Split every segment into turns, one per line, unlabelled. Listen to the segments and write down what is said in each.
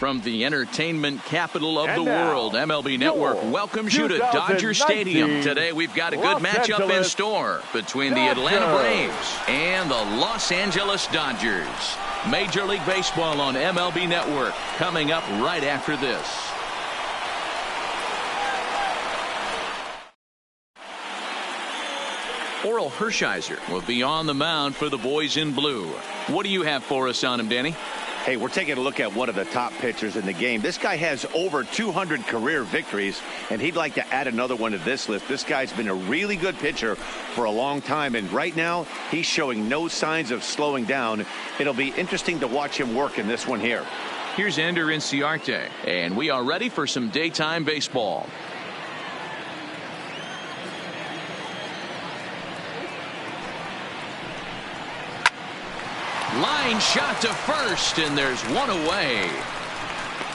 From the entertainment capital of the world, MLB Network welcomes you to Dodger Stadium. Today we've got a good matchup in store between the Atlanta Braves and the Los Angeles Dodgers. Major League Baseball on MLB Network coming up right after this. Oral Hershiser will be on the mound for the boys in blue. What do you have for us on him, Danny?
Hey, we're taking a look at one of the top pitchers in the game. This guy has over 200 career victories, and he'd like to add another one to this list. This guy's been a really good pitcher for a long time, and right now he's showing no signs of slowing down. It'll be interesting to watch him work in this one here.
Here's Ender Inciarte, and we are ready for some daytime baseball. Line shot to first, and there's one away.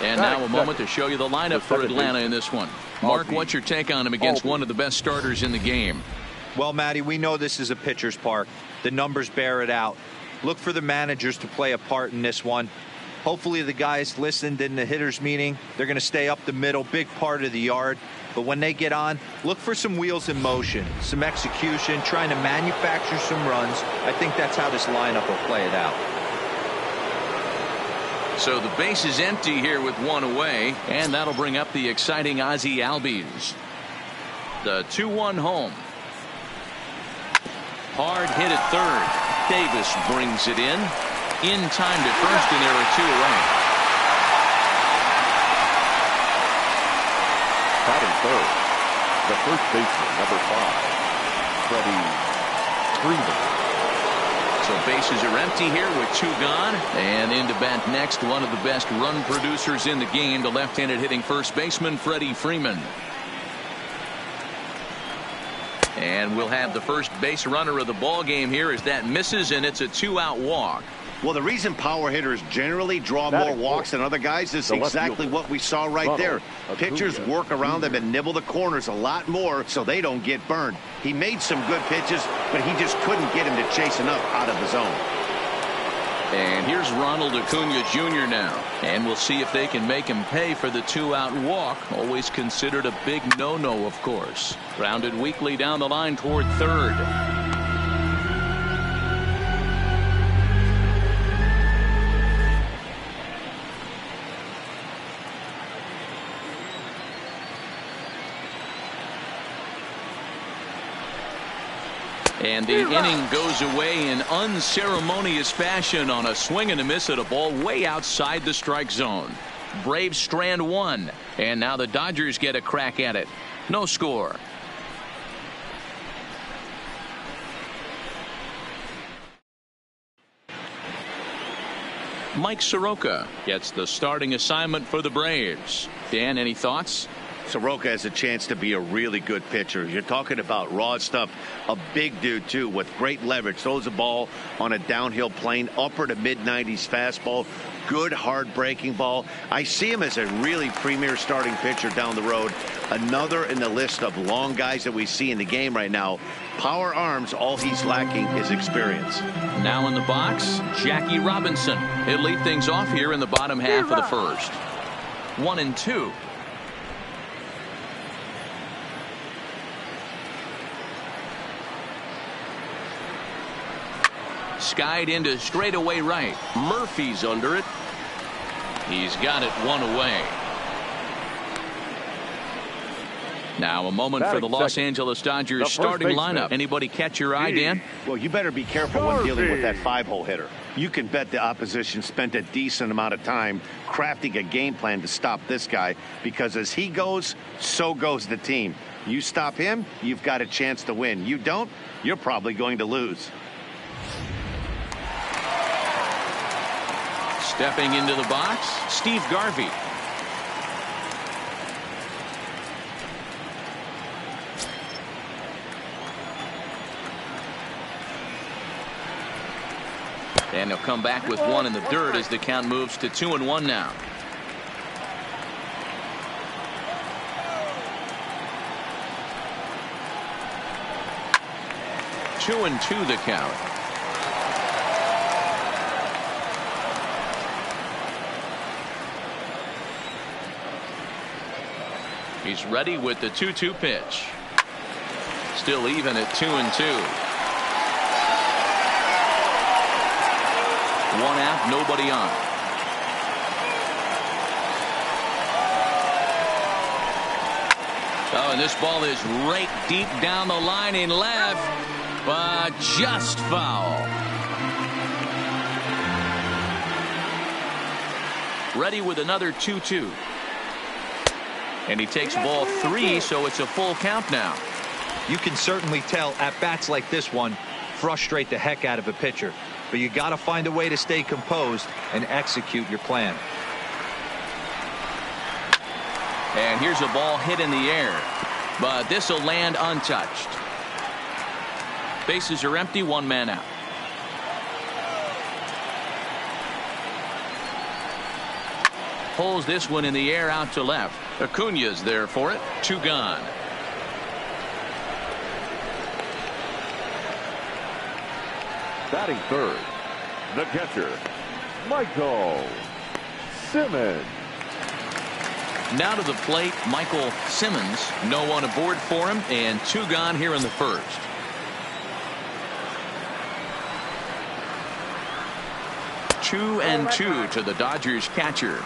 And now a moment to show you the lineup for Atlanta in this one. Mark, what's your take on him against one of the best starters in the game?
Well, Matty, we know this is a pitcher's park. The numbers bear it out. Look for the managers to play a part in this one. Hopefully the guys listened in the hitters meeting. They're going to stay up the middle, big part of the yard. But when they get on, look for some wheels in motion, some execution, trying to manufacture some runs. I think that's how this lineup will play it out.
So the base is empty here with one away, and that'll bring up the exciting Ozzie Albies. The 2-1 home. Hard hit at third. Davis brings it in time to first, and there are two away.
Batting third, the first baseman, number 5, Freddie Freeman.
So bases are empty here with two gone, and into bat next, one of the best run producers in the game, the left-handed hitting first baseman Freddie Freeman. And we'll have the first base runner of the ball game here as that misses, and it's a 2-out walk.
Well, the reason power hitters generally draw more walks than other guys is exactly what we saw right there. Pitchers work around them and nibble the corners a lot more so they don't get burned. He made some good pitches, but he just couldn't get him to chase enough out of the zone.
And here's Ronald Acuna Jr. now. And we'll see if they can make him pay for the 2-out walk. Always considered a big no-no, of course. Grounded weakly down the line toward third. And the inning goes away in unceremonious fashion on a swing and a miss at a ball way outside the strike zone. Braves strand one, and now the Dodgers get a crack at it. No score. Mike Soroka gets the starting assignment for the Braves. Dan, any thoughts?
Soroka has a chance to be a really good pitcher. You're talking about raw stuff. A big dude, too, with great leverage. Throws the ball on a downhill plane, upper to mid-90s fastball. Good, hard breaking ball. I see him as a really premier starting pitcher down the road. Another in the list of long guys that we see in the game right now. Power arms, all he's lacking is experience.
Now in the box, Jackie Robinson. He'll lead things off here in the bottom half of the first. 1-2. Skied into straightaway right. Murphy's under it. He's got it one away. Now a moment for the Los Angeles Dodgers starting lineup. Anybody catch your eye, Dan?
Well, you better be careful when dealing with that 5-hole hitter. You can bet the opposition spent a decent amount of time crafting a game plan to stop this guy, because as he goes, so goes the team. You stop him, you've got a chance to win. You don't, you're probably going to lose.
Stepping into the box, Steve Garvey. And he'll come back with one in the dirt as the count moves to 2-1 now. Two and two the count. He's ready with the 2-2 pitch. Still even at 2-2. One out, nobody on. Oh, and this ball is raked deep down the line in left, but just foul. Ready with another 2-2. And he takes ball 3, so it's a full count now.
You can certainly tell at bats like this one frustrate the heck out of a pitcher, but you got to find a way to stay composed and execute your plan.
And here's a ball hit in the air, but this will land untouched. Bases are empty, one man out. Pulls this one in the air out to left. Acuna's there for it. 2 gone.
Batting third, the catcher, Michael Simmons.
Now to the plate, Michael Simmons. No one aboard for him, and 2 gone here in the first. Two and 2 to the Dodgers catcher.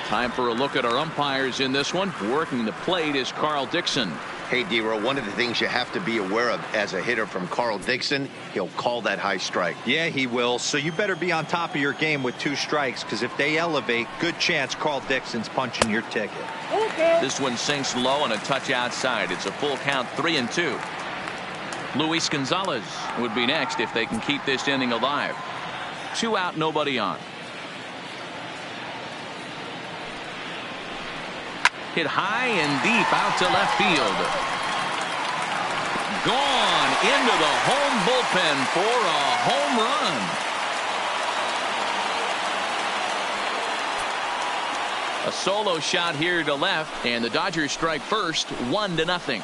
Time for a look at our umpires in this one. Working the plate is Carl Dixon.
Hey, D-Row, one of the things you have to be aware of as a hitter from Carl Dixon, he'll call that high strike.
Yeah, he will. So you better be on top of your game with 2 strikes, because if they elevate, good chance Carl Dixon's punching your ticket.
Okay. This one sinks low and a touch outside. It's a full count, 3-2. Luis Gonzalez would be next if they can keep this inning alive. 2 out, nobody on. Hit high and deep out to left field. Gone into the home bullpen for a home run. A solo shot here to left, and the Dodgers strike first, 1-0.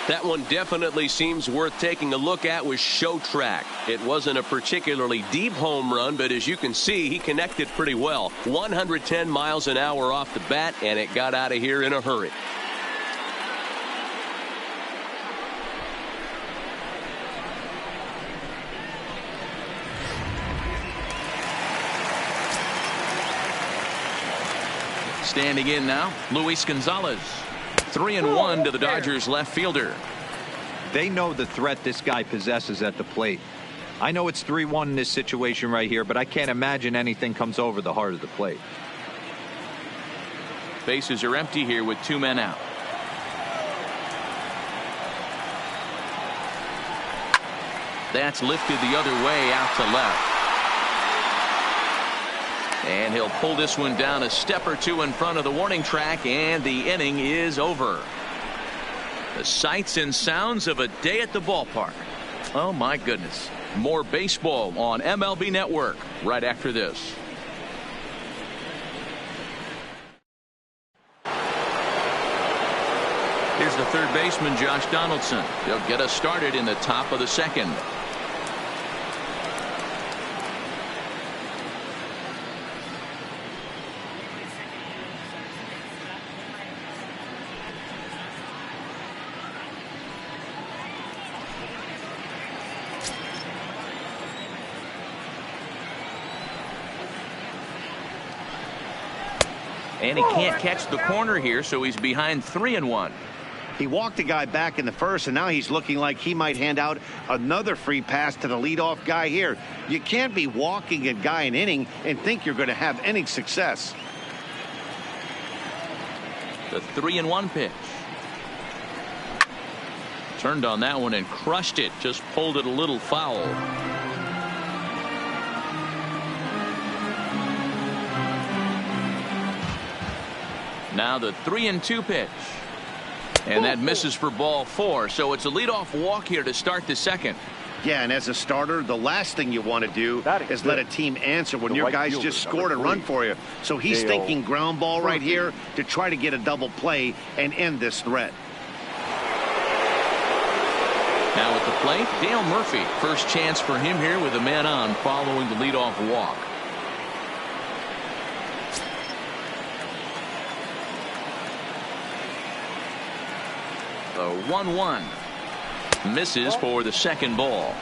That one definitely seems worth taking a look at with Show Track. It wasn't a particularly deep home run, but as you can see, he connected pretty well. 110 miles an hour off the bat, and it got out of here in a hurry.
Standing in now, Luis Gonzalez. 3-1 to the Dodgers left fielder.
They know the threat this guy possesses at the plate. I know it's 3-1 in this situation right here, but I can't imagine anything comes over the heart of the plate.
Bases are empty here with 2 men out. That's lifted the other way out to left. And he'll pull this one down a step or 2 in front of the warning track, and the inning is over. The sights and sounds of a day at the ballpark. Oh my goodness. More baseball on MLB Network right after this. Here's the third baseman, Josh Donaldson. He'll get us started in the top of the second. And he can't catch the corner here, so he's behind 3-1.
He walked a guy back in the first, and now he's looking like he might hand out another free pass to the leadoff guy here. You can't be walking a guy an inning and think you're going to have any success.
The 3-1 pitch. Turned on that one and crushed it. Just pulled it a little foul. Now the 3-2 pitch. And that misses for ball 4. So it's a leadoff walk here to start the second.
Yeah, and as a starter, the last thing you want to do is let a team answer when your guys just scored a run for you. So he's thinking ground ball right here to try to get a double play and end this threat.
Now at the plate, Dale Murphy. First chance for him here with a man on following the leadoff walk. The 1-1 misses for the second ball.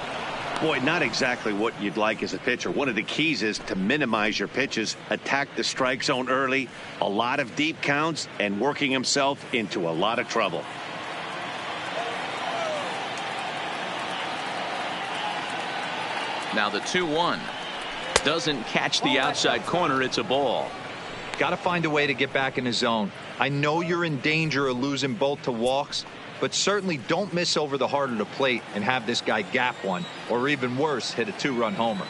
Boy, not exactly what you'd like as a pitcher. One of the keys is to minimize your pitches, attack the strike zone early, a lot of deep counts, and working himself into a lot of trouble.
Now the 2-1 doesn't catch the outside corner. It's a ball.
Got to find a way to get back in the zone. I know you're in danger of losing both to walks, but certainly don't miss over the heart of the plate and have this guy gap one, or even worse, hit a 2-run homer.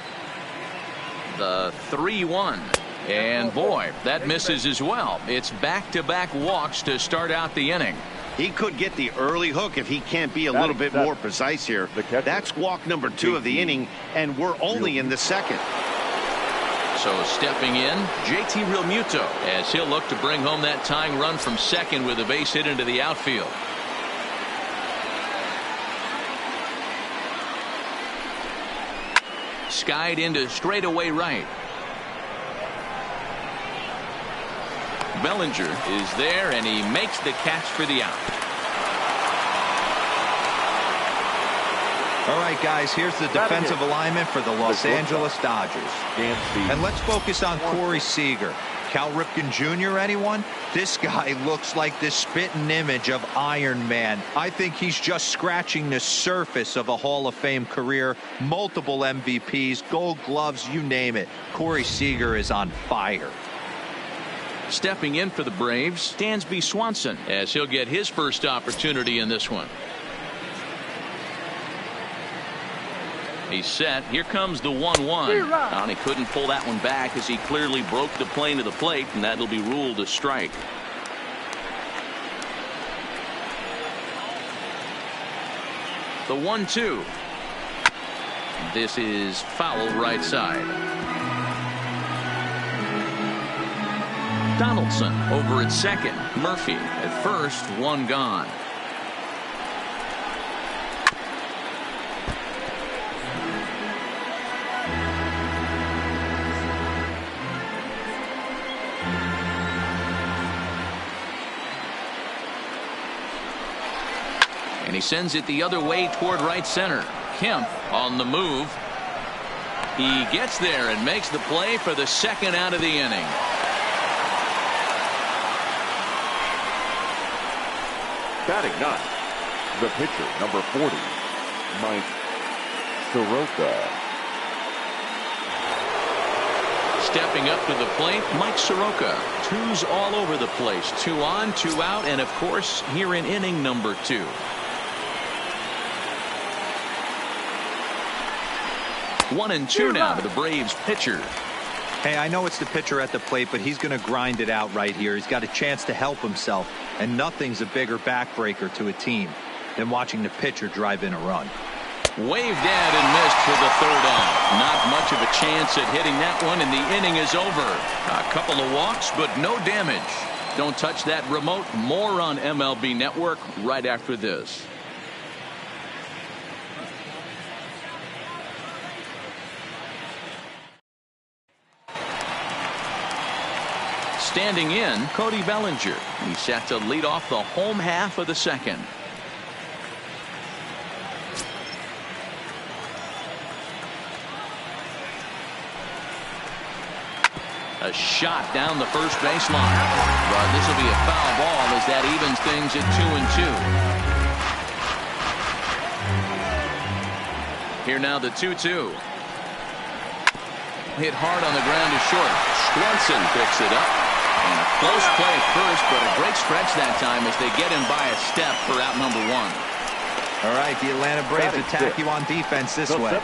The 3-1, and boy, that misses as well. It's back-to-back walks to start out the inning.
He could get the early hook if he can't be a little bit more precise here. That's walk number 2 of the inning, and we're only in the second.
So stepping in, JT Realmuto, as he'll look to bring home that tying run from second with a base hit into the outfield. Skied into straightaway right. Bellinger is there, and he makes the catch for the out.
All right, guys, here's the defensive alignment for the Los Angeles Dodgers. And let's focus on Corey Seager. Cal Ripken Jr., anyone? This guy looks like the spitting image of Iron Man. I think he's just scratching the surface of a Hall of Fame career. Multiple MVPs, Gold Gloves, you name it. Corey Seager is on fire.
Stepping in for the Braves, Dansby Swanson, as he'll get his first opportunity in this one. He's set. Here comes the 1-1. And he couldn't pull that one back as he clearly broke the plane to the plate, and that'll be ruled a strike. The 1-2. This is foul right side. Donaldson over at second. Murphy at first, one gone. And he sends it the other way toward right center. Kemp on the move. He gets there and makes the play for the second out of the inning.
Batting ninth, the pitcher, number 40, Mike Soroka.
Stepping up to the plate, Mike Soroka. Twos all over the place. 2 on, 2 out, and of course here in inning number 2. One and two now to the Braves pitcher.
Hey, I know it's the pitcher at the plate, but he's going to grind it out right here. He's got a chance to help himself, and nothing's a bigger backbreaker to a team than watching the pitcher drive in a run.
Waved at and missed for the third out. Not much of a chance at hitting that one, and the inning is over. A couple of walks, but no damage. Don't touch that remote. More on MLB Network right after this. Standing in, Cody Bellinger. He's set to lead off the home half of the second. A shot down the first baseline. But this will be a foul ball as that evens things at 2-2. Here now the 2-2. Hit hard on the ground to short. Swanson picks it up. And a close play at first, but a great stretch that time as they get him by a step for out number 1.
All right, the Atlanta Braves attack you on defense this way.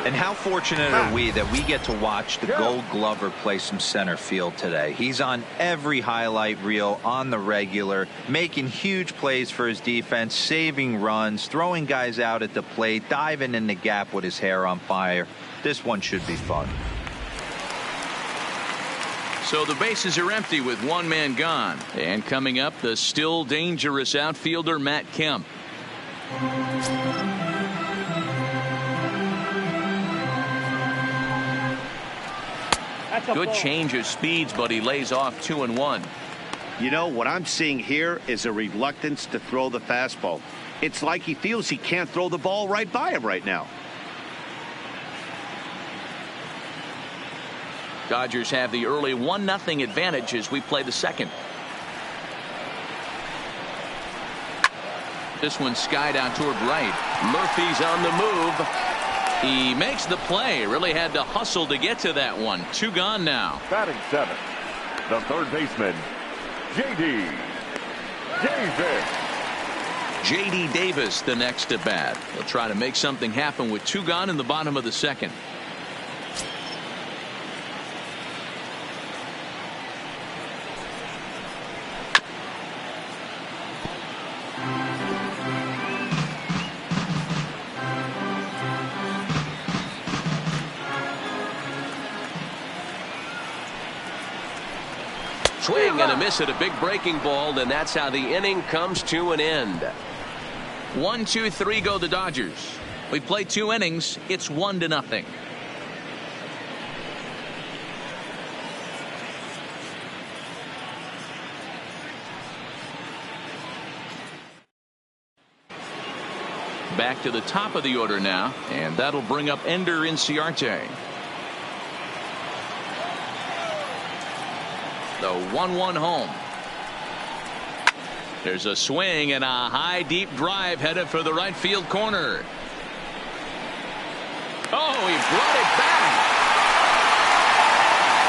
And how fortunate are we that we get to watch the Gold Glover play some center field today. He's on every highlight reel on the regular, making huge plays for his defense, saving runs, throwing guys out at the plate, diving in the gap with his hair on fire. This one should be fun.
So the bases are empty with one man gone. And coming up, the still dangerous outfielder Matt Kemp. Good change of speeds, but he lays off 2-1.
You know, what I'm seeing here is a reluctance to throw the fastball. It's like he feels he can't throw the ball right by him right now.
Dodgers have the early 1-0 advantage as we play the second. This one skied out toward right. Murphy's on the move. He makes the play. Really had to hustle to get to that one. 2 gone now.
Batting 7th, the third baseman, J.D. Davis.
J.D. Davis, the next at bat. He'll try to make something happen with 2 gone in the bottom of the second.
Swing and a miss at a big breaking ball, and that's how the inning comes to an end.
1, 2, 3 go the Dodgers. We play 2 innings. It's 1-0. Back to the top of the order now, and that'll bring up Ender Inciarte. The 1-1 home. There's a swing and a high deep drive headed for the right field corner. Oh, he brought it back.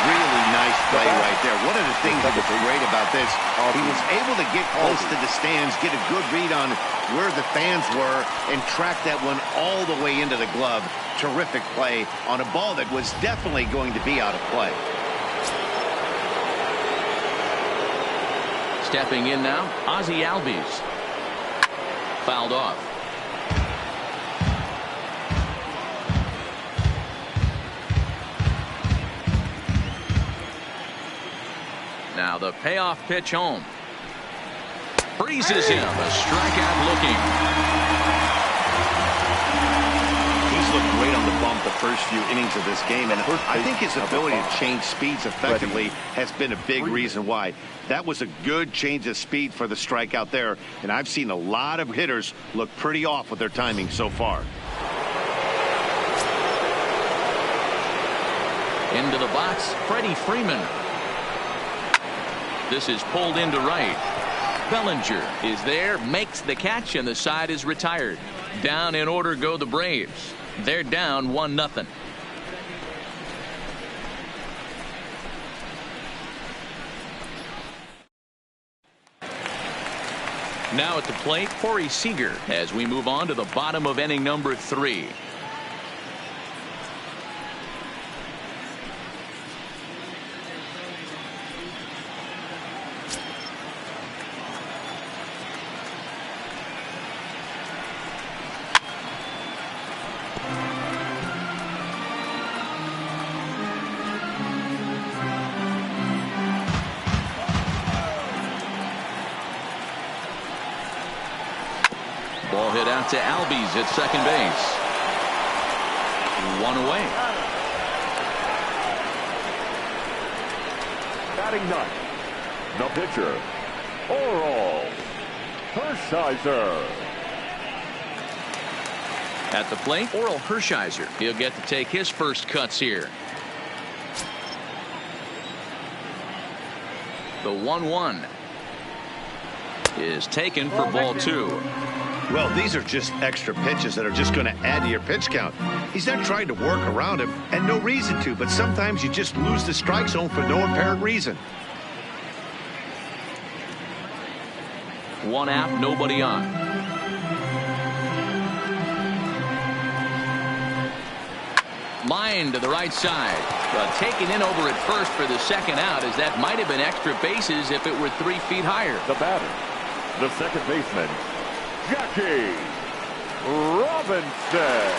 Really nice play right there. One of the things that was great about this, he was able to get close to the stands, get a good read on where the fans were, and track that one all the way into the glove. Terrific play on a ball that was definitely going to be out of play.
Stepping in now, Ozzie Albies. Fouled off. Now the payoff pitch home. Freezes him. A strikeout looking.
Looked great on the bump the first few innings of this game, and I think his ability to change speeds effectively has been a big reason why. That was a good change of speed for the strikeout there, and I've seen a lot of hitters look pretty off with their timing so far.
Into the box, Freddie Freeman. This is pulled into right. Bellinger is there, makes the catch, and the side is retired. Down in order go the Braves. They're down 1-0. Now at the plate, Corey Seager as we move on to the bottom of inning number 3. Ball hit out to Albies at second base. 1 away.
Batting 9th, the pitcher, Aeriball Hershiser.
At the plate, Oral Hershiser. He'll get to take his first cuts here. The 1-1 is taken for ball 2.
Well, these are just extra pitches that are just going to add to your pitch count. He's not trying to work around him, and no reason to, but sometimes you just lose the strike zone for no apparent reason.
1 out, nobody on. Line to the right side. Taken in over at first for the second out, as that might have been extra bases if it were 3 feet higher.
The batter, the second baseman, Jackie Robinson.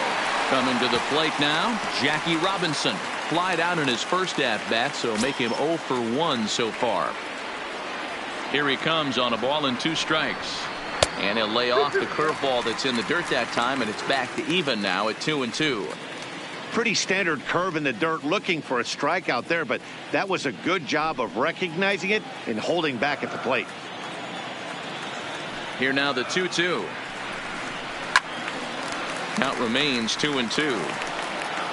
Coming to the plate now, Jackie Robinson. Flied out in his first at-bat, so make him 0 for 1 so far. Here he comes on a ball and 2 strikes. And he'll lay off the curveball that's in the dirt that time, and it's back to even now at 2-2.
pretty standard curve in the dirt, looking for a strikeout there, but that was a good job of recognizing it and holding back at the plate.
Here now the 2-2. Count remains 2-2.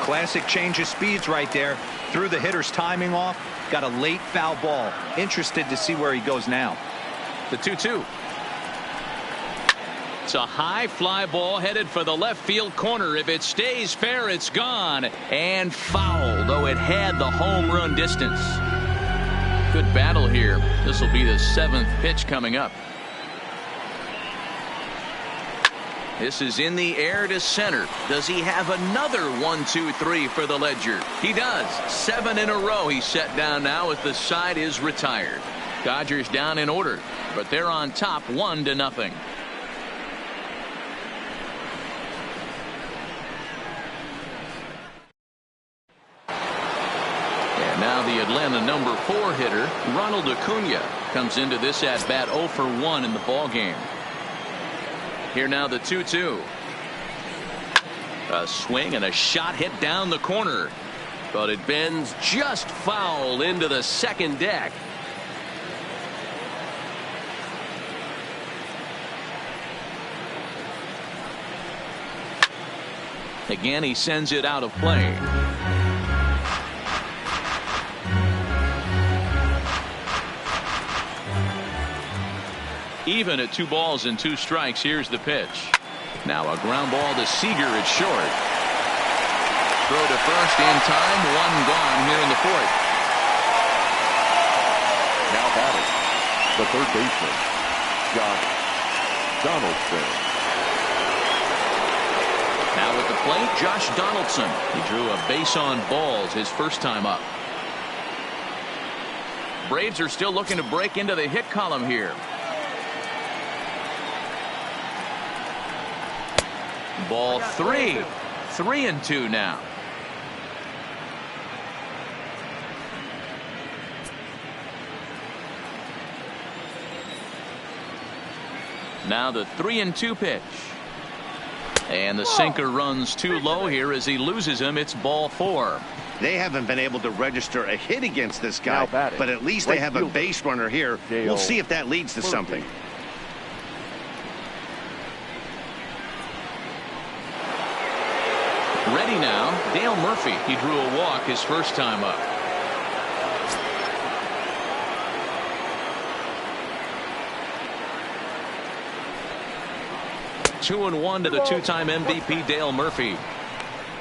Classic change of speeds right there. Threw the hitter's timing off. Got a late foul ball. Interested to see where he goes now.
The 2-2. It's a high fly ball headed for the left field corner. If it stays fair, it's gone. And foul, though it had the home run distance. Good battle here. This will be the 7th pitch coming up. This is in the air to center. Does he have another 1-2-3 for the ledger? He does. 7 in a row he's set down now as the side is retired. Dodgers down in order, but they're on top 1-0. And now the Atlanta number 4 hitter, Ronald Acuna, comes into this at bat 0 for 1 in the ball game. Here now the 2-2. A swing and a shot hit down the corner, but it bends just foul into the second deck. Again, he sends it out of play. Even at 2 balls and 2 strikes. Here's the pitch. Now a ground ball to Seager at short. Throw to first in time. 1 gone here in the 4th.
Now batting, the third baseman, Josh Donaldson.
Now at the plate, Josh Donaldson. He drew a base on balls his first time up. Braves are still looking to break into the hit column here. Ball 3. 3-2 now. Now the 3-2 pitch. And the sinker runs too low here as he loses him. It's ball 4.
They haven't been able to register a hit against this guy, but at least they have a base runner here. We'll see if that leads to something.
Ready now, Dale Murphy. He drew a walk his first time up. Two and 1 to the 2-time MVP Dale Murphy.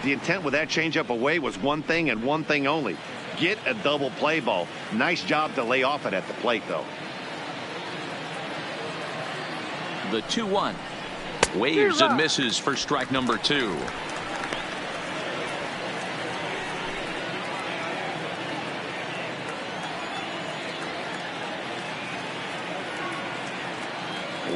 The intent with that changeup away was one thing and one thing only. Get a double play ball. Nice job to lay off it at the plate, though.
The 2-1. Waves and misses for strike number 2.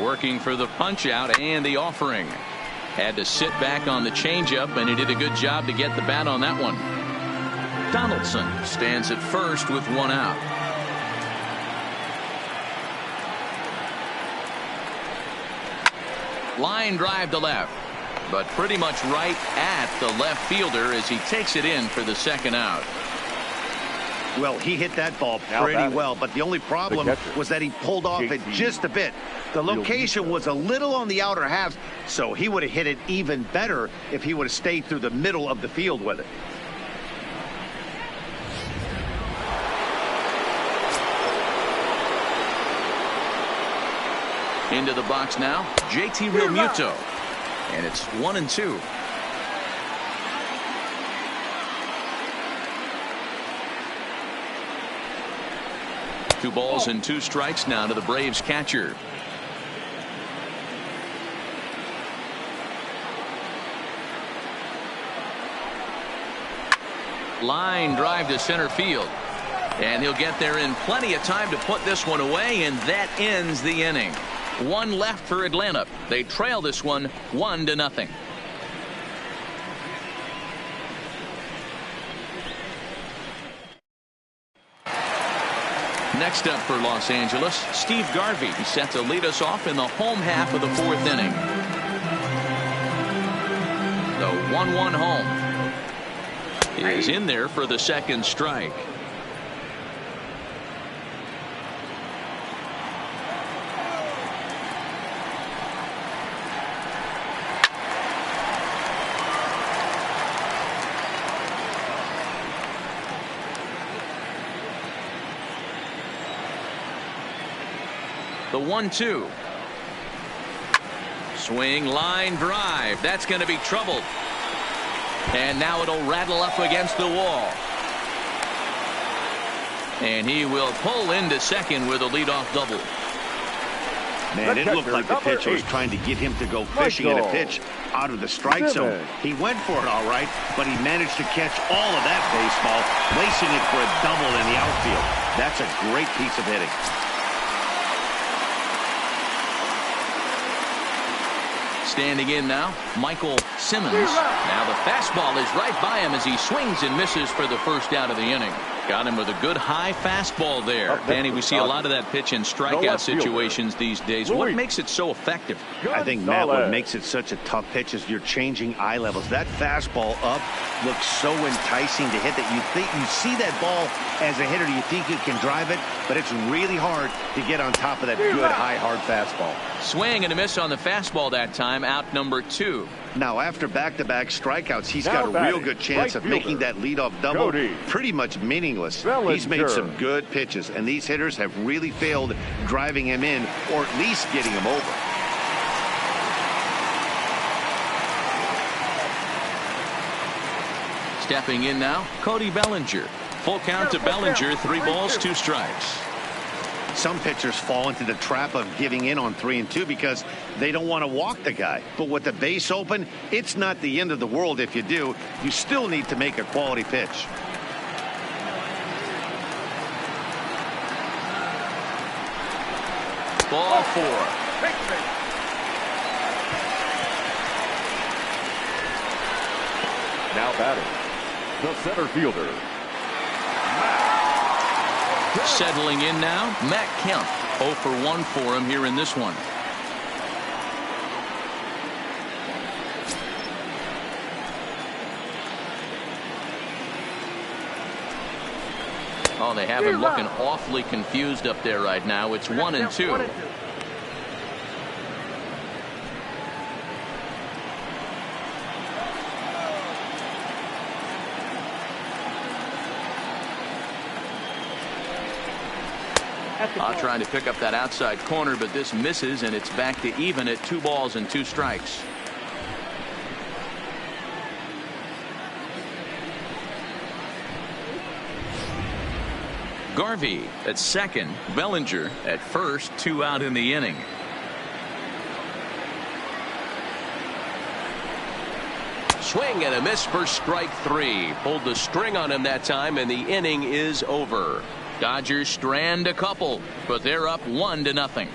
Working for the punch out and the offering. Had to sit back on the changeup, and he did a good job to get the bat on that one. Donaldson stands at first with 1 out. Line drive to left, but pretty much right at the left fielder as he takes it in for the 2nd out.
Well, he hit that ball pretty well, but the only problem was that he pulled off it just a bit. The location was a little on the outer half, so he would have hit it even better if he would have stayed through the middle of the field with it.
Into the box now, JT Realmuto, and it's 1-2. Two balls and 2 strikes now to the Braves catcher. Line drive to center field, and he'll get there in plenty of time to put this one away, and that ends the inning. 1 left for Atlanta. They trail this one 1-0. Next up for Los Angeles, Steve Garvey set to lead us off in the home half of the 4th inning. The 1-1 home. is in there for the second strike. The 1-2. Swing, line drive. That's going to be trouble. And now it'll rattle up against the wall. And he will pull into second with a leadoff double.
Man, it looked like the pitcher was trying to get him to go fishing in a pitch out of the strike zone. He went for it all right, but he managed to catch all of that baseball, placing it for a double in the outfield. That's a great piece of hitting.
Standing in now, Michael Simmons. Now the fastball is right by him as he swings and misses for the first out of the inning. Got him with a good high fastball there. Danny, we see a lot of that pitch in strikeout situations these days. What makes it so effective?
I think, Matt, what makes it such a tough pitch is you're changing eye levels. That fastball up looks so enticing to hit that you see that ball as a hitter, you think you can drive it, but it's really hard to get on top of that good high hard fastball.
Swing and a miss on the fastball that time, out number 2.
Now, after back-to-back strikeouts, he's got a real good chance of making that leadoff double pretty much meaningless. He's made some good pitches, and these hitters have really failed driving him in or at least getting him over.
Stepping in now, Cody Bellinger. Full count to Bellinger, 3 balls, 2 strikes.
Some pitchers fall into the trap of giving in on 3 and 2 because they don't want to walk the guy. But with the base open, it's not the end of the world if you do. You still need to make a quality pitch.
Ball 4.
Now batting, the center fielder.
Settling in now, Matt Kemp. 0 for 1 for him here in this one. Oh, they have him looking awfully confused up there right now. It's 1 and 2. Trying to pick up that outside corner, but this misses, and it's back to even at 2 balls and 2 strikes. Garvey at second, Bellinger at first, 2 out in the inning. Swing and a miss for strike 3. Pulled the string on him that time, and the inning is over. Dodgers strand a couple, but they're up 1-0.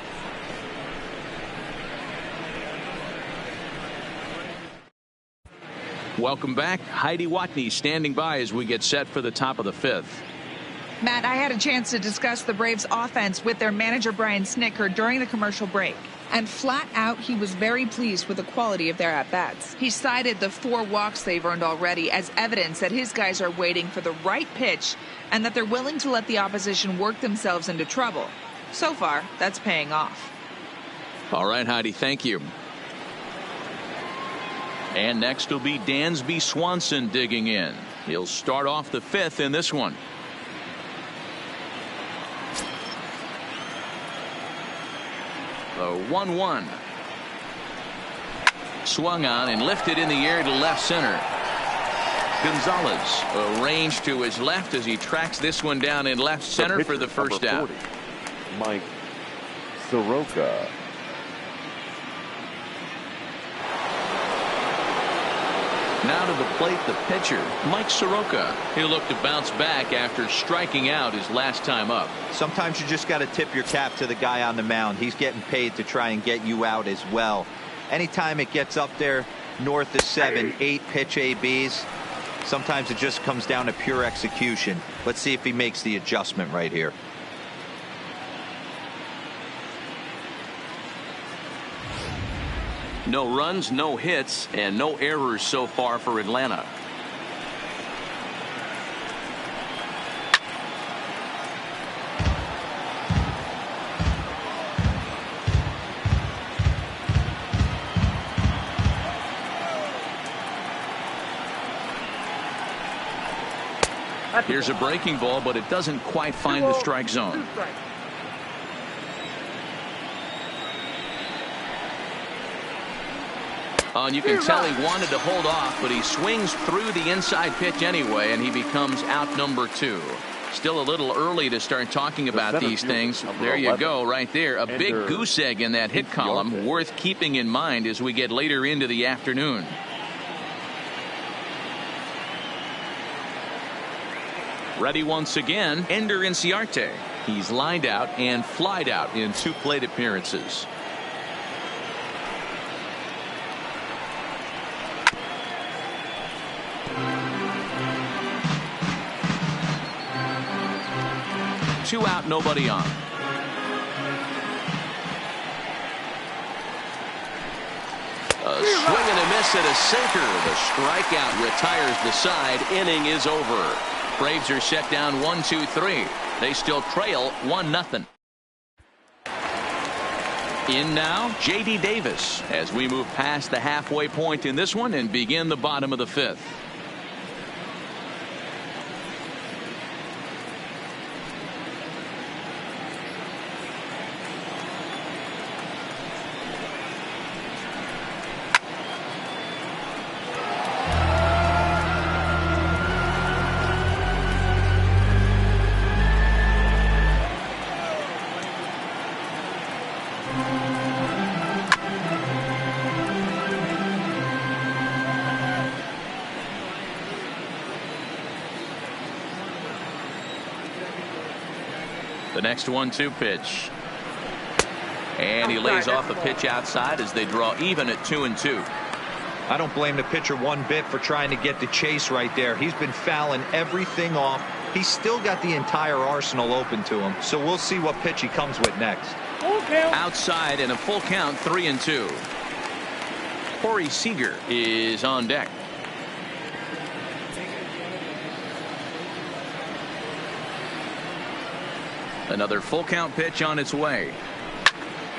Welcome back. Heidi Watney standing by as we get set for the top of the 5th.
Matt, I had a chance to discuss the Braves offense with their manager Brian Snitker during the commercial break. And flat out, he was very pleased with the quality of their at-bats. He cited the 4 walks they've earned already as evidence that his guys are waiting for the right pitch and that they're willing to let the opposition work themselves into trouble. So far, that's paying off.
All right, Heidi, thank you. And next will be Dansby Swanson digging in. He'll start off the 5th in this one. The 1-1. Swung on and lifted in the air to left center. Gonzalez arranged to his left as he tracks this one down in left center for the first out.
Mike Soroka.
Now to the plate, the pitcher, Mike Soroka. He'll look to bounce back after striking out his last time up.
Sometimes you just got to tip your cap to the guy on the mound. He's getting paid to try and get you out as well. Anytime it gets up there north of 7, 8 pitch ABs, sometimes it just comes down to pure execution. Let's see if he makes the adjustment right here.
No runs, no hits, and no errors so far for Atlanta. Here's a breaking ball, but it doesn't quite find the strike zone. And you can tell he wanted to hold off, but he swings through the inside pitch anyway, and he becomes out number 2. Still a little early to start talking about these things. There you go, right there. A big goose egg in that hit column, worth keeping in mind as we get later into the afternoon. Ready once again, Ender Inciarte. He's lined out and flied out in 2 plate appearances. Two out, nobody on. A swing and a miss at a sinker. The strikeout retires the side. Inning is over. Braves are set down 1-2-3. They still trail 1-0. In now, J.D. Davis as we move past the halfway point in this one and begin the bottom of the 5th. The next 1-2 pitch. And he lays off a pitch outside as they draw even at 2-2.
I don't blame the pitcher one bit for trying to get the chase right there. He's been fouling everything off. He's still got the entire arsenal open to him. So we'll see what pitch he comes with next.
Outside and a full count, 3-2. Corey Seager is on deck. Another full count pitch on its way.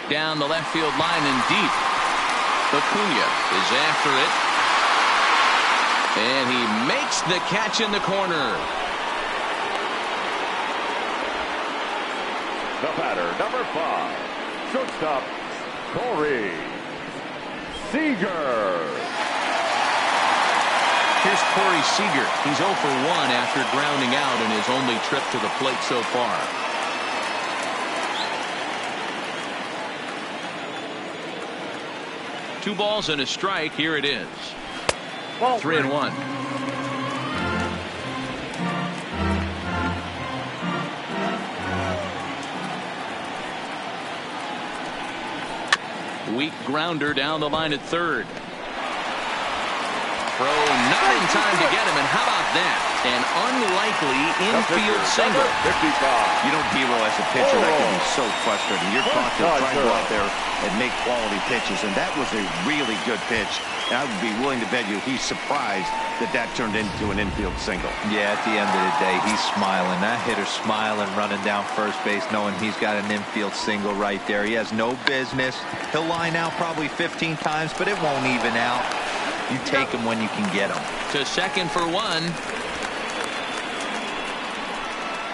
Down the left field line and deep. Acuna is after it. And he makes the catch in the corner.
The batter, number 5, shortstop, Corey Seager.
Here's Corey Seager. He's 0 for 1 after grounding out in his only trip to the plate so far. Two balls and a strike. Here it is. 3-1. Weak grounder down the line at third. Throw not in time to get him, and how about that? An unlikely infield single.
55.
You don't hero as a pitcher. That can be so frustrating. You're trying to go out there and make quality pitches, and that was a really good pitch. And I would be willing to bet you he's surprised that that turned into an infield single.
Yeah, at the end of the day, he's smiling. That hitter's smiling, running down first base, knowing he's got an infield single right there. He has no business. He'll line out probably 15 times, but it won't even out. You take him when you can get him.
To second for 1.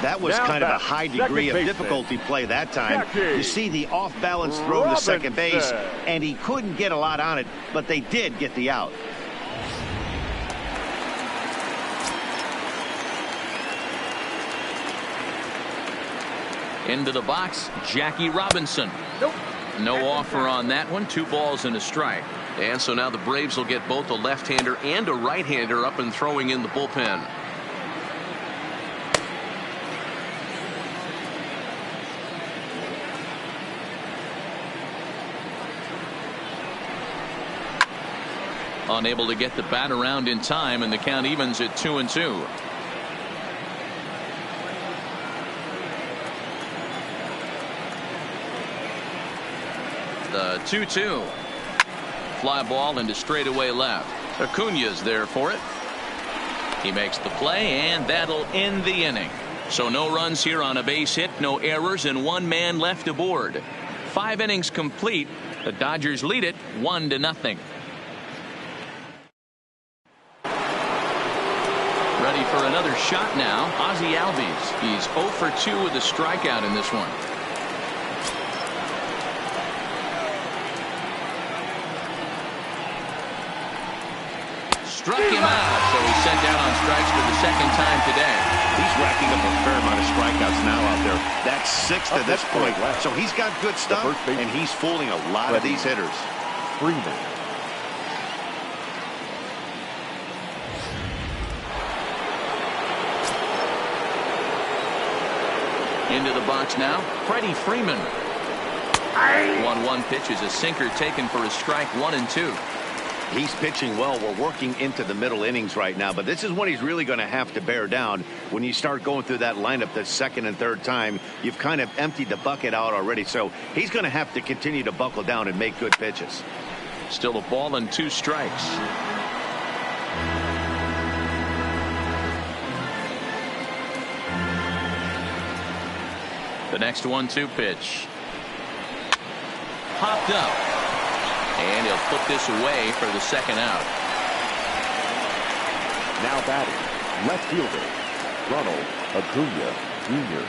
That was kind of a high degree of difficulty play that time. You see the off-balance throw to second base, and he couldn't get a lot on it, but they did get the out.
Into the box, Jackie Robinson. No offer on that one. 2 balls and a strike. And so now the Braves will get both a left-hander and a right-hander up and throwing in the bullpen. Unable to get the bat around in time, and the count evens at 2-2. The 2-2. Fly ball into straightaway left. Acuna's there for it. He makes the play, and that'll end the inning. So no runs here on a base hit, no errors, and 1 man left aboard. 5 innings complete. The Dodgers lead it 1-0. Ready for another First shot now, Ozzie Albies. He's 0 for 2 with a strikeout in this one. Struck him out, so he's sent down on strikes for the second time today.
He's racking up a fair amount of strikeouts now out there. That's 6 to this point. So he's got good stuff, and he's fooling a lot of these hitters.
Freeman.
Into the box now, Freddie Freeman. 1-1 pitch is a sinker taken for a strike, 1 and 2.
He's pitching well. We're working into the middle innings right now, but this is when he's really going to have to bear down. When you start going through that lineup the second and third time, you've kind of emptied the bucket out already, so he's going to have to continue to buckle down and make good pitches.
Still a ball and 2 strikes. The next 1-2 pitch. Popped up. And he'll put this away for the second out.
Now batting, left fielder, Ronald Acuna Jr.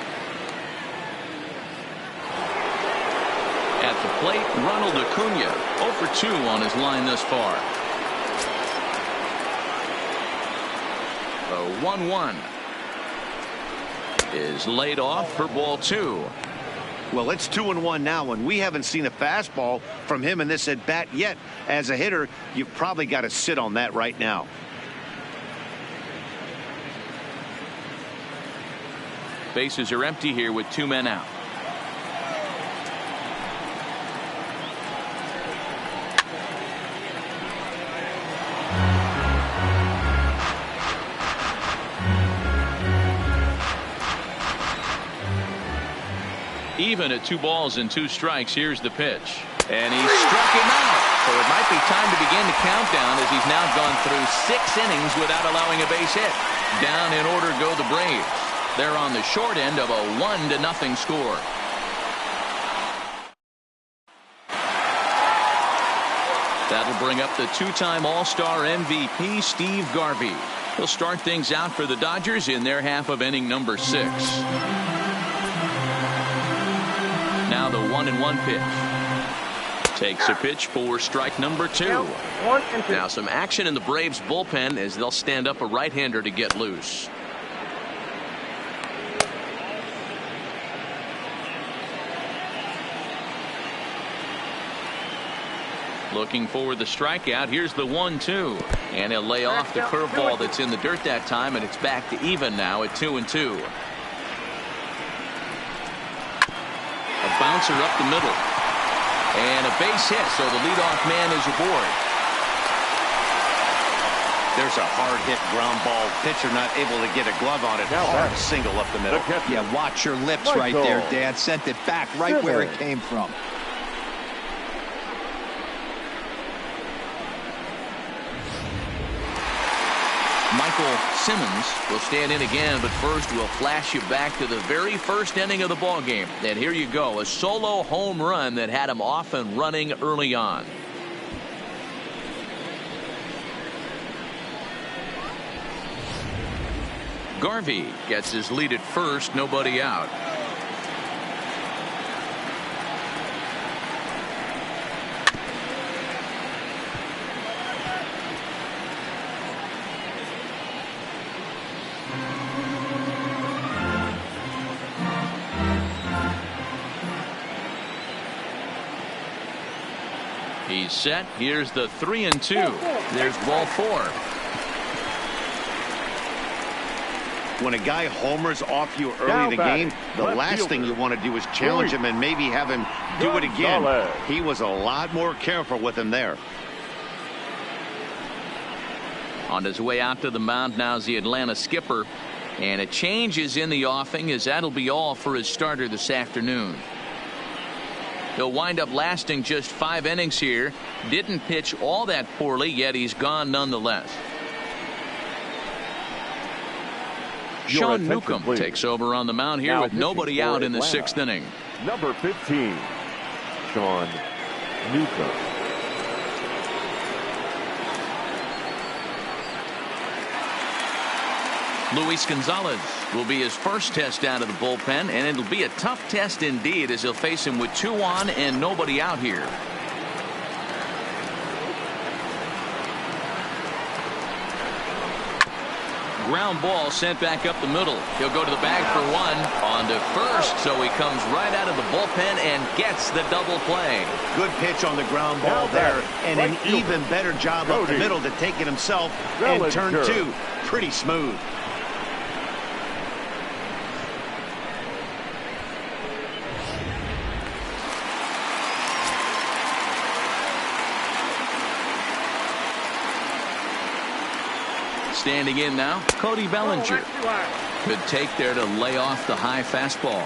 At the plate, Ronald Acuna, 0 for 2 on his line thus far. The 1-1 is laid off for ball 2.
Well, it's 2-1 now, and we haven't seen a fastball from him in this at bat yet. As a hitter, you've probably got to sit on that right now.
Bases are empty here with 2 men out. Even at 2 balls and 2 strikes, here's the pitch. And he struck him out. So it might be time to begin the countdown as he's now gone through 6 innings without allowing a base hit. Down in order go the Braves. They're on the short end of a 1-0 score. That'll bring up the 2-time All-Star MVP Steve Garvey. He'll start things out for the Dodgers in their half of inning number 6. Now the 1-1 pitch. Takes a pitch for strike number 2. Now some action in the Braves bullpen as they'll stand up a right-hander to get loose. Looking for the strikeout. Here's the 1-2. And he'll lay off the curveball that's in the dirt that time, and it's back to even now at 2-2. A bouncer up the middle. And a base hit, so the leadoff man is aboard.
There's a hard hit ground ball. Pitcher not able to get a glove on it. Hard single up the middle.
Yeah, watch your lips right there, Dan. Sent it back right where it came from.
Michael Simmons will stand in again, but first we'll flash you back to the very first inning of the ball game. And here you go, a solo home run that had him off and running early on. Garvey gets his lead at first, nobody out. He's set. Here's the 3-2. There's ball 4.
When a guy homers off you early in the game, the last thing you want to do is challenge him and maybe have him do it again. He was a lot more careful with him there.
On his way out to the mound now is the Atlanta skipper. And a change is in the offing, as that'll be all for his starter this afternoon. He'll wind up lasting just 5 innings here. Didn't pitch all that poorly, yet he's gone nonetheless. Sean Newcomb takes over on the mound here with nobody out in the 6th inning.
Number 15, Sean Newcomb.
Luis Gonzalez will be his first test out of the bullpen, and it'll be a tough test indeed as he'll face him with 2 on and nobody out here. Ground ball sent back up the middle. He'll go to the bag for 1 on to first, so he comes right out of the bullpen and gets the double play.
Good pitch on the ground ball there, and an even better job up the middle to take it himself, and turn 2 pretty smooth.
Standing in now, Cody Bellinger. Good take there to lay off the high fastball.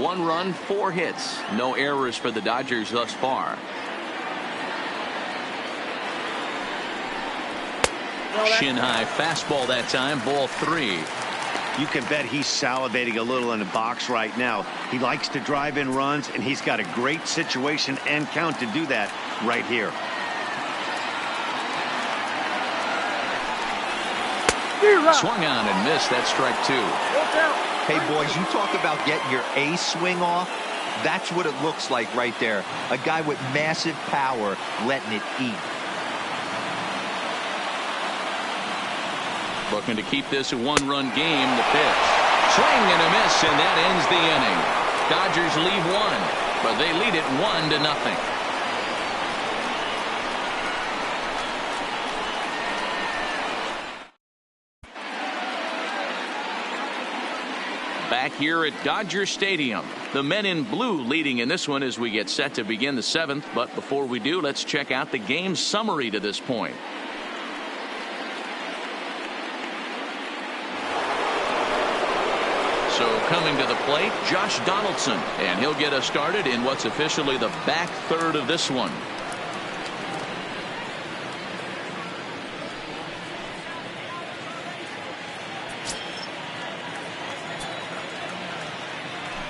One run, 4 hits. No errors for the Dodgers thus far. Shin high fastball that time, ball 3.
You can bet he's salivating a little in the box right now. He likes to drive in runs, and he's got a great situation and count to do that right here.
Swung on and missed. That's strike 2.
Hey, boys, you talk about getting your A swing off. That's what it looks like right there. A guy with massive power letting it eat.
Looking to keep this a 1-run game. The pitch. Swing and a miss, and that ends the inning. Dodgers leave 1, but they lead it 1-0. Back here at Dodger Stadium, the men in blue leading in this one as we get set to begin the 7th. But before we do, let's check out the game summary to this point. So coming to the plate, Josh Donaldson, and he'll get us started in what's officially the back third of this one.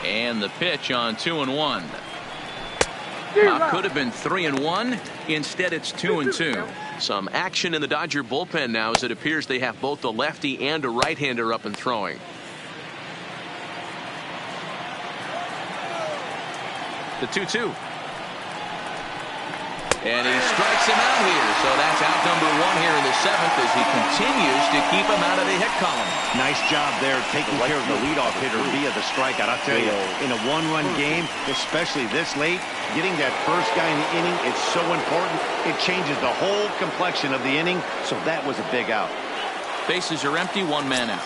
And the pitch on 2-1. Could have been 3-1. Instead, it's 2-2. Some action in the Dodger bullpen now as it appears they have both a lefty and a right-hander up and throwing. The 2-2. And he strikes him out here. So that's out number 1 here in the 7th as he continues to keep him out of the hit column.
Nice job there taking care of the leadoff hitter via the strikeout. I'll tell you, in a 1-run game, especially this late, getting that first guy in the inning is so important. It changes the whole complexion of the inning. So that was a big out.
Bases are empty, 1 man out.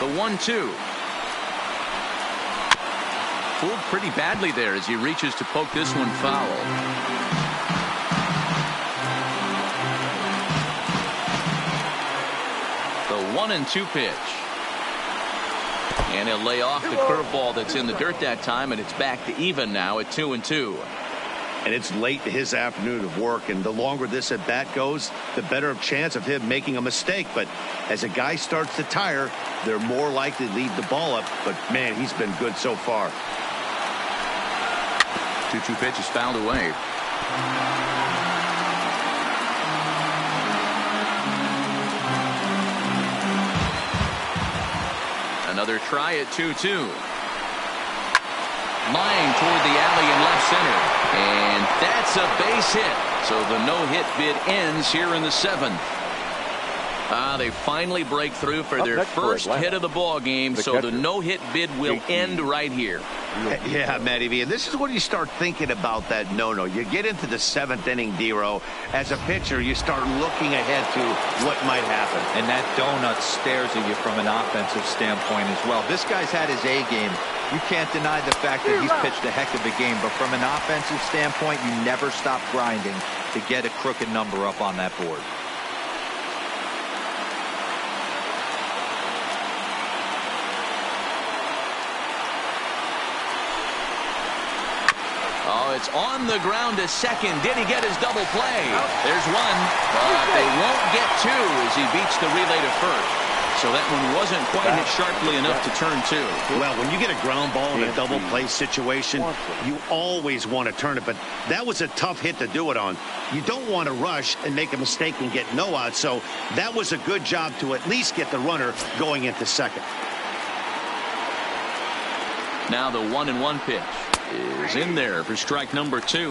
The 1-2. Fooled pretty badly there as he reaches to poke this one foul. The 1-2 pitch. And he'll lay off the curveball that's in the dirt that time, and it's back to even now at 2-2.
And it's late in his afternoon of work, and the longer this at bat goes, the better chance of him making a mistake. But as a guy starts to tire, they're more likely to leave the ball up. But man, he's been good so far.
2-2 pitch is fouled away. Another try at 2-2. Line toward the alley in left center. And that's a base hit. So the no-hit bid ends here in the 7th. They finally break through for their first hit of the ball game. So the no-hit bid will end right here.
Yeah, Matty V. And this is when you start thinking about that no-no. You get into the 7th inning, D-Row. As a pitcher, you start looking ahead to what might happen.
And that donut stares at you from an offensive standpoint as well. This guy's had his A game. You can't deny the fact that he's pitched a heck of a game. But from an offensive standpoint, you never stop grinding to get a crooked number up on that board.
It's on the ground to second. Did he get his double play? There's one, but they won't get two as he beats the relay to first. So that one wasn't quite hit sharply enough to turn two.
Well, when you get a ground ball in a double play situation, you always want to turn it. But that was a tough hit to do it on. You don't want to rush and make a mistake and get no out. So that was a good job to at least get the runner going into second.
Now the 1-1 pitch is in there for strike number 2.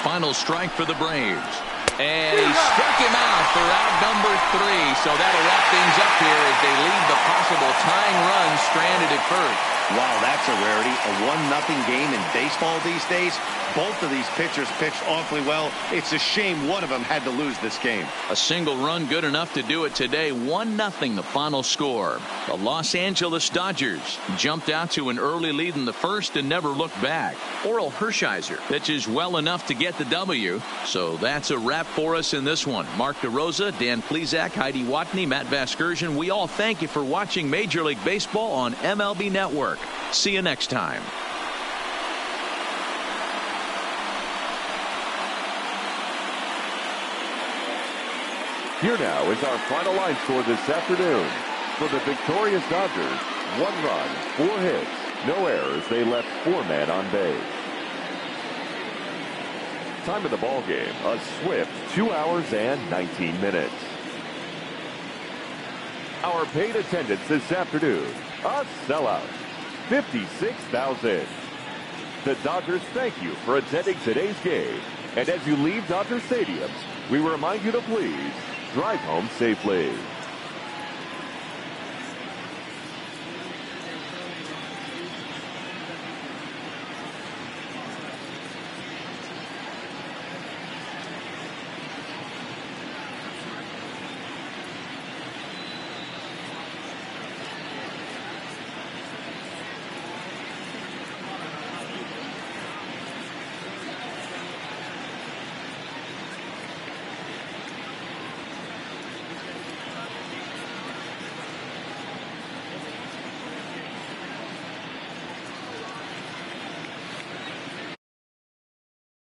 Final strike for the Braves. And he struck him out for out number 3. So that'll wrap things up here as they leave the possible tying run stranded at first.
Wow, that's a rarity. A 1-0 game in baseball these days. Both of these pitchers pitched awfully well. It's a shame one of them had to lose this game.
A single run good enough to do it today. 1-0 the final score. The Los Angeles Dodgers jumped out to an early lead in the first and never looked back. Oral Hershiser pitches well enough to get the W. So that's a wrap for us in this one. Mark DeRosa, Dan Plezak, Heidi Watney, Matt Vasgersian. We all thank you for watching Major League Baseball on MLB Network. See you next time.
Here now is our final line score this afternoon. For the victorious Dodgers, 1 run, 4 hits, no errors. They left 4 men on base. Time of the ball game, a swift 2 hours and 19 minutes. Our paid attendance this afternoon, a sellout, 56,000. The Dodgers thank you for attending today's game. And as you leave Dodger Stadium, we remind you to please drive home safely.